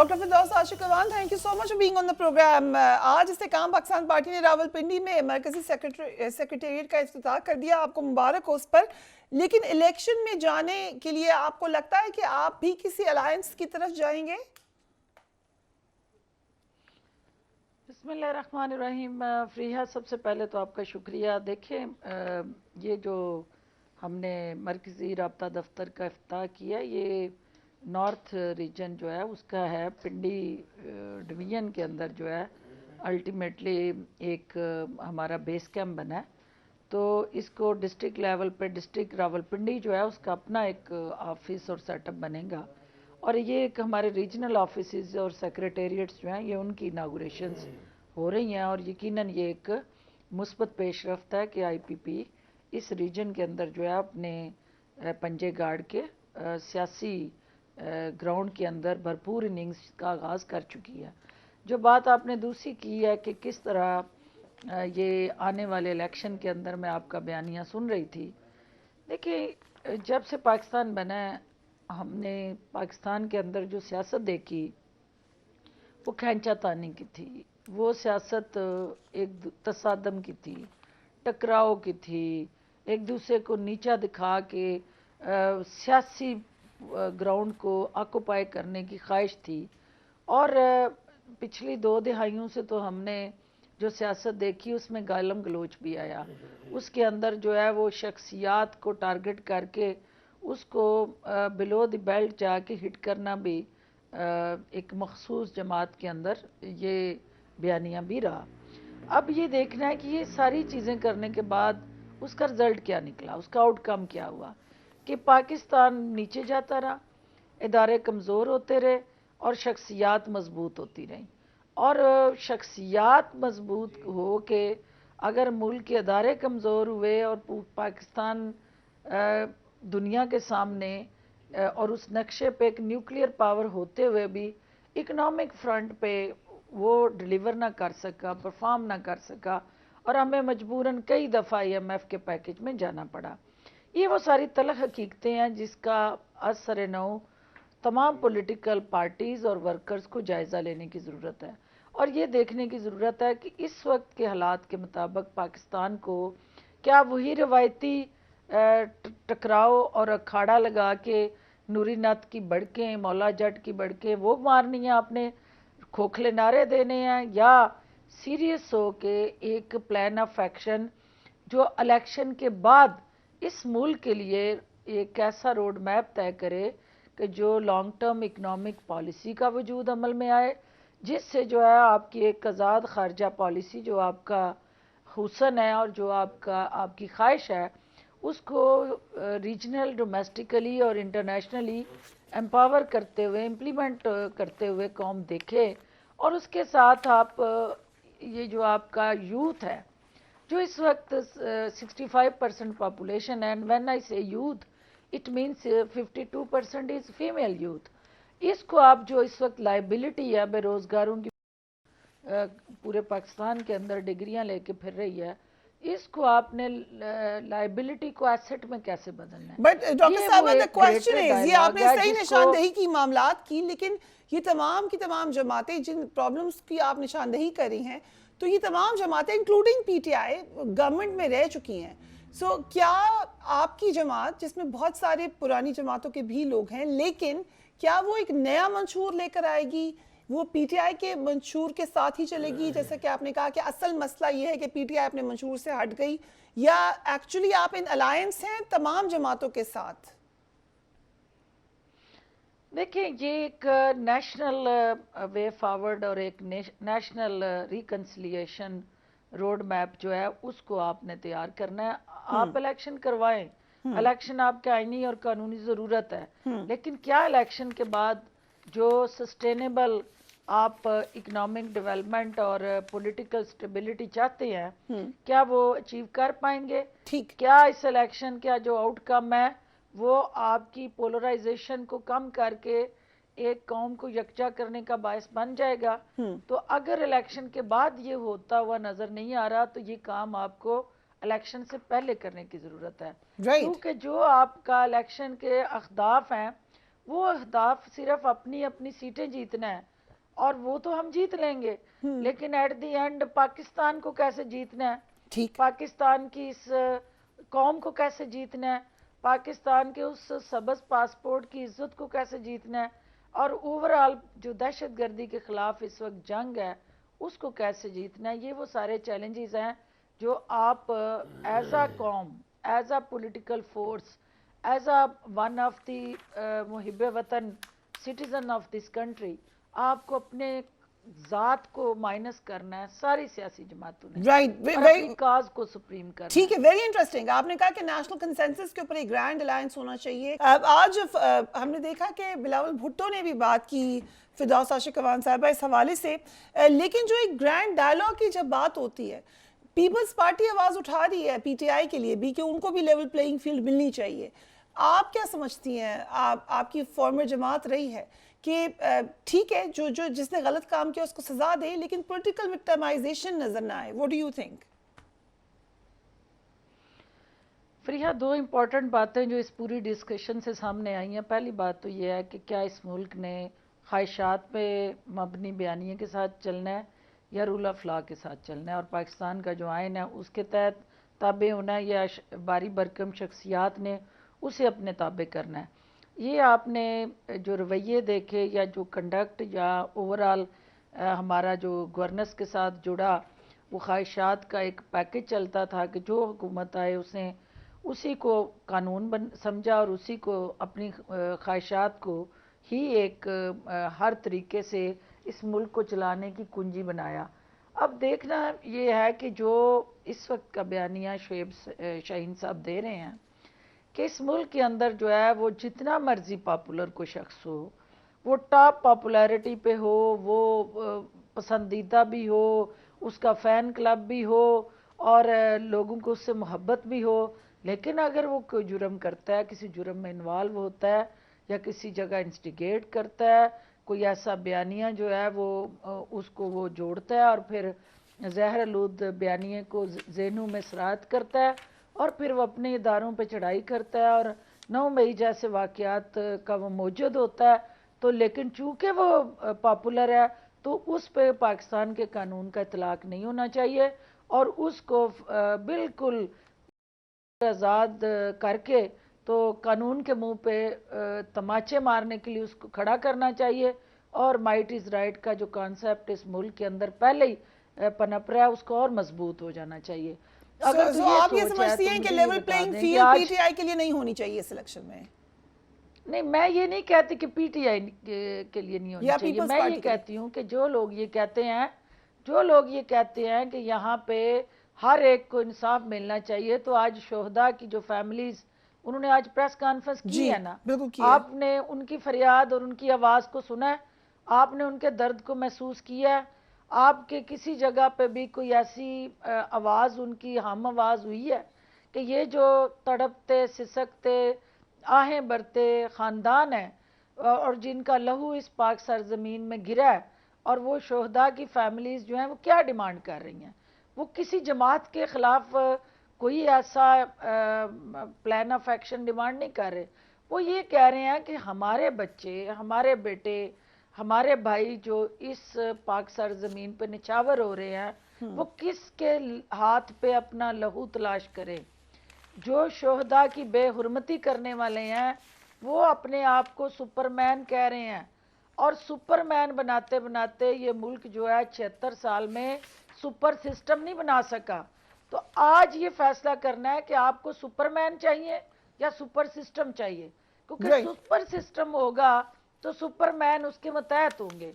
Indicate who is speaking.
Speaker 1: Doctor Firdous Ashiq Awan, thank you so much for being on the program. आज Istehkam Pakistan party ने रावलपिंडी में मरकजी सेक्रेटेरिएट का इफ्तिताह कर दिया, आपको मुबारक हो उस पर। लेकिन इलेक्शन में जाने के लिए आपको लगता है कि आप भी किसी अलायंस की तरफ जाएंगे?
Speaker 2: बिस्मिल्लाहिर्रहमानिर्रहीम। फ़रीहा, सबसे पहले तो आपका शुक्रिया। देखें, ये जो हमने मरकज़ी राब्ता दफ्तर का इफ्तिताह किया, ये नॉर्थ रीजन जो है उसका है, पिंडी डिवीज़न के अंदर जो है अल्टीमेटली एक हमारा बेस कैंप बना है। तो इसको डिस्ट्रिक्ट लेवल पे डिस्ट्रिक्ट रावलपिंडी जो है उसका अपना एक ऑफिस और सेटअप बनेगा, और ये एक हमारे रीजनल ऑफिस और सेक्रेटेरिएट्स जो हैं ये उनकी इनागुरेशंस हो रही हैं। और यकीनन ये एक मुस्बत पेशरफ्त है कि आईपीपी इस रीजन के अंदर जो है अपने पंजे गाड़ के सियासी ग्राउंड के अंदर भरपूर इनिंग्स का आगाज़ कर चुकी है। जो बात आपने दूसरी की है कि किस तरह ये आने वाले इलेक्शन के अंदर मैं आपका बयानिया सुन रही थी। देखिए, जब से पाकिस्तान बना है हमने पाकिस्तान के अंदर जो सियासत देखी वो खींचातानी की थी, वो सियासत एक तसादम की थी, टकराव की थी, एक दूसरे को नीचा दिखा के सियासी ग्राउंड को ऑक्यूपाई करने की ख्वाहिश थी। और पिछली 2 दिहाइयों से तो हमने जो सियासत देखी उसमें गालम गलोच भी आया। उसके अंदर जो है वो शख्सियात को टारगेट करके उसको बिलो द बेल्ट जाके हिट करना भी एक मखसूस जमात के अंदर ये बयानिया भी रहा। अब ये देखना है कि ये सारी चीज़ें करने के बाद उसका रिज़ल्ट क्या निकला, उसका आउटकम क्या हुआ, कि पाकिस्तान नीचे जाता रहा, इदारे कमज़ोर होते रहे और शख्सियात मजबूत होती रहीं। और शख्सियात मजबूत हो के अगर मुल्क के इदारे कमज़ोर हुए और पाकिस्तान दुनिया के सामने और उस नक्शे पे एक न्यूक्लियर पावर होते हुए भी इकोनॉमिक फ्रंट पे वो डिलीवर ना कर सका, परफॉर्म ना कर सका, और हमें मजबूरन कई दफ़ा IMF के पैकेज में जाना पड़ा। ये वो सारी तलख हकीकतें हैं जिसका असर नौ तमाम पॉलिटिकल पार्टीज़ और वर्कर्स को जायज़ा लेने की ज़रूरत है, और ये देखने की ज़रूरत है कि इस वक्त के हालात के मुताबिक पाकिस्तान को क्या वही रवायती टकराव और अखाड़ा लगा के नूरी नत की बढ़कें, मौला जट की बढ़कें वो मारनी है, आपने खोखले नारे देने हैं, या सीरियस हो के एक प्लान ऑफ एक्शन जो इलेक्शन के बाद इस मुल्क के लिए एक ऐसा रोड मैप तय करे कि जो लॉन्ग टर्म इकनॉमिक पॉलिसी का वजूद अमल में आए, जिससे जो है आपकी एक आज़ाद खारजा पॉलिसी जो आपका हुसन है और जो आपकी ख्वाहिश है उसको रीजनल, डोमेस्टिकली और इंटरनेशनली एम्पावर करते हुए, इम्प्लीमेंट करते हुए कौम देखे। और उसके साथ आप ये जो आपका यूथ है जो इस वक्त 65% पॉपुलेशन है, एंड व्हेन आई से youth it means 52% is female youth, इसको आप जो इस वक्त लाइबिलिटी है बेरोज़गारों की पूरे पाकिस्तान के अंदर डिग्रियां लेके फिर रही है, इसको आपने लाइबिलिटी को एसेट में कैसे बदलना है।
Speaker 1: बट डॉक्टर साहब, द क्वेश्चन इज, ये आपने
Speaker 2: है
Speaker 1: सही निशानदेही की मामलात की, लेकिन ये तमाम की तमाम जमातें जिन प्रॉब्लम्स की आप निशानदेही कर रही हैं, तो ये तमाम जमातें इंक्लूडिंग PTI गवर्नमेंट में रह चुकी हैं। सो क्या आपकी जमात, जिसमें बहुत सारे पुरानी जमातों के भी लोग हैं, लेकिन क्या वो एक नया मंशूर लेकर आएगी? वो PTI के मंशूर के साथ ही चलेगी, जैसा कि आपने कहा कि असल मसला ये है कि PTI अपने मंशूर से हट गई, या एक्चुअली आप इन अलायंस हैं तमाम जमातों के साथ?
Speaker 2: देखिए, ये एक नेशनल वे फॉरवर्ड और एक नेशनल रिकन्सिलिएशन रोड मैप जो है उसको आपने तैयार करना है। आप इलेक्शन करवाएं, इलेक्शन आपके आईनी और कानूनी ज़रूरत है, लेकिन क्या इलेक्शन के बाद जो सस्टेनेबल आप इकोनॉमिक डेवलपमेंट और पॉलिटिकल स्टेबिलिटी चाहते हैं, क्या वो अचीव कर पाएंगे?
Speaker 1: ठीक,
Speaker 2: क्या इस इलेक्शन का जो आउटकम है वो आपकी पोलराइजेशन को कम करके एक कौम को यकजा करने का बायस बन जाएगा? तो अगर इलेक्शन के बाद ये होता हुआ नज़र नहीं आ रहा तो ये काम आपको इलेक्शन से पहले करने की ज़रूरत है, क्योंकि जो आपका इलेक्शन के अहदाफ हैं वो अहदाफ सिर्फ अपनी अपनी सीटें जीतना है, और वो तो हम जीत लेंगे, लेकिन एट द एंड पाकिस्तान को कैसे जीतना है,
Speaker 1: ठीक।
Speaker 2: पाकिस्तान की इस कौम को कैसे जीतना है, पाकिस्तान के उस सबज पासपोर्ट की इज्जत को कैसे जीतना है, और ओवरऑल जो दहशतगर्दी के खिलाफ इस वक्त जंग है उसको कैसे जीतना है। ये वो सारे चैलेंजेस हैं जो आप एज अ कौम, as a political force, as a one of the मुहिब वतन सिटीजन ऑफ दिस कंट्री, आपको अपने ज़ात को माइनस करना है सारी सियासी जमातों ने,
Speaker 1: राइट,
Speaker 2: और अपनी काज को सुप्रीम करना
Speaker 1: ठीक है। Very interesting. आपने कहा कि नेशनल कंसेंसस के ऊपर एक ग्रैंड अलायंस होना चाहिए। आज हमने देखा कि बिलावल भुट्टो ने भी बात की, फिरदौस आशिक अवान साहिबा, इस हवाले से। लेकिन जो एक ग्रैंड डायलॉग की जब बात होती है, पीपल्स पार्टी आवाज उठा रही है पीटीआई के लिए भी कि उनको भी लेवल प्लेइंग फील्ड मिलनी चाहिए। आप क्या समझती हैं? आपकी फॉर्मर जमात रही है कि ठीक है, जो जिसने गलत काम किया उसको सजा दे, लेकिन पॉलिटिकल विक्टिमाइजेशन नजर ना आए। What do you think?
Speaker 2: Fariha, दो इम्पॉर्टेंट बातें जो इस पूरी डिस्कशन से सामने आई हैं। पहली बात तो ये है कि क्या इस मुल्क ने ख्वाहिशात पे मबनी बयानिए के साथ चलना है या रूल ऑफ लॉ के साथ चलना है, और पाकिस्तान का जो आइन है उसके तहत ताबे होना है, या बारी बरकम शख्सियात ने उसे अपने ताबे करना है। ये आपने जो रवैये देखे या जो कंडक्ट या ओवरऑल हमारा जो गवर्नेंस के साथ जुड़ा वो ख्वाहिशात का एक पैकेज चलता था कि जो हुकूमत आए उसने उसी को कानून समझा और उसी को अपनी ख्वाहिशात को ही एक हर तरीके से इस मुल्क को चलाने की कुंजी बनाया। अब देखना ये है कि जो इस वक्त का बयानिया शोएब शाहीन साहब दे रहे हैं कि इस मुल्क के अंदर जो है वो जितना मर्जी पॉपुलर कोई शख्स हो, वो टॉप पॉपुलैरिटी पे हो, वो पसंदीदा भी हो, उसका फ़ैन क्लब भी हो और लोगों को उससे मोहब्बत भी हो, लेकिन अगर वो कोई जुर्म करता है, किसी जुर्म में इन्वॉल्व होता है या किसी जगह इंस्टिगेट करता है, कोई ऐसा बयानिया जो है वो उसको वो जोड़ता है और फिर जहरआलूद बयानिए को ज़हनों में सराहत करता है और फिर वो अपने इदारों पे चढ़ाई करता है और 9 मई जैसे वाक़यात का वो मौजूद होता है, तो लेकिन चूँकि वो पॉपुलर है तो उस पे पाकिस्तान के कानून का इतलाक़ नहीं होना चाहिए और उसको बिल्कुल आज़ाद करके तो कानून के मुंह पे तमाचे मारने के लिए उसको खड़ा करना चाहिए। और माइट इज़ राइट का जो कॉन्सेप्ट इस मुल्क के अंदर पहले ही पनप रहा है उसको और मजबूत हो जाना चाहिए।
Speaker 1: अगर तो आप ये समझती हैं कि लेवल प्लेइंग फील्ड पीटीआई के लिए नहीं होनी चाहिए इस इलेक्शन में?
Speaker 2: नहीं, मैं ये नहीं कहती कि पीटीआई के लिए नहीं होनी चाहिए। मैं ये कहती हूँ कि जो लोग ये कहते हैं कि यहाँ पे हर एक को इंसाफ मिलना चाहिए, तो आज शोहदा की जो फैमिलीज, उन्होंने आज प्रेस कॉन्फ्रेंस की है ना, आपने उनकी फरियाद और उनकी आवाज़ को सुना है, आपने उनके दर्द को महसूस किया है, आपके किसी जगह पे भी कोई ऐसी आवाज़ उनकी हम आवाज़ हुई है कि ये जो तड़पते सिसकते आहें भरते ख़ानदान है और जिनका लहू इस पाक सरजमीन में गिरा है, और वो शोहदा की फैमिलीज़ जो हैं वो क्या डिमांड कर रही हैं? वो किसी जमात के ख़िलाफ़ कोई ऐसा प्लान ऑफ एक्शन डिमांड नहीं कर रहे। वो ये कह रहे हैं कि हमारे बच्चे, हमारे बेटे, हमारे भाई जो इस पाक सरजमीन पे निछावर हो रहे हैं वो किसके हाथ पे अपना लहू तलाश करें। जो शोहदा की बेहुरमती करने वाले हैं वो अपने आप को सुपरमैन कह रहे हैं, और सुपरमैन बनाते बनाते ये मुल्क जो है 76 साल में सुपर सिस्टम नहीं बना सका। तो आज ये फैसला करना है कि आपको सुपरमैन चाहिए या सुपर सिस्टम चाहिए, क्योंकि सुपर सिस्टम होगा तो सुपरमैन उसके मतहत होंगे,